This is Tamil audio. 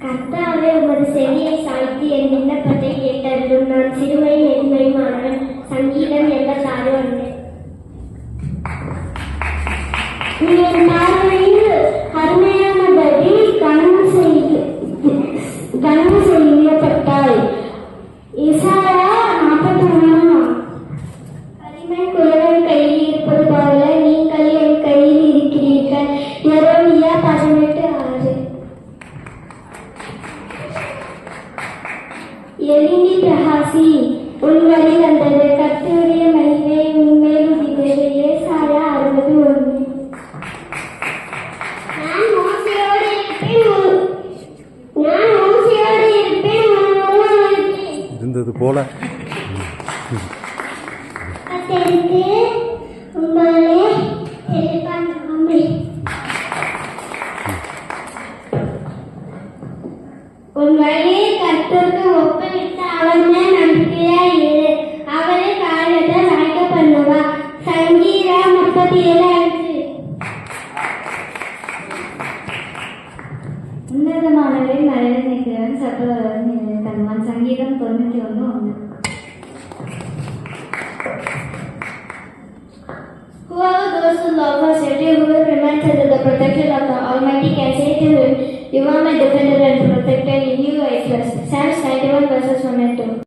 கர்த்தாவே, உமது செவியை சாய்த்து என் விண்ணப்பத்தை கேட்டருளும். நான் சிறுமையும் எளிமையுமானவன். சங்கீதம் 86:1. என் பார்வையில் அருமையானபடி கனம் செய்யப்பட்டாய். எசாயா 41. அடிமை குயவன் கையில் இருப்பது போல நீங்கள் என் கையில் இருக்கிறீர்கள். எரேமியா 18:6. எழும்பி பிரகாசி, உன் வழி வந்தது, கர்த்தருடைய மகிமை உன்மேல் உதித்தது. ஏசாயா 60:1. நான் மோசேயோடு இருப்பேன் இருந்தது போல உன் வழியை கர்த்தருக்கு ஒப்புவித்து அவன் மேல் நம்பிக்கையாய் இரு. அவரை காரியத்தை வாய்க்க பண்ணுவா. சங்கீதம் 37:5. உன்னதமானவரின் மறைவில் நிற்கிறவன் சர்வவல்லவன் நிழலில் தங்குவான். சங்கீதம் 91:1. Whoever goes to love her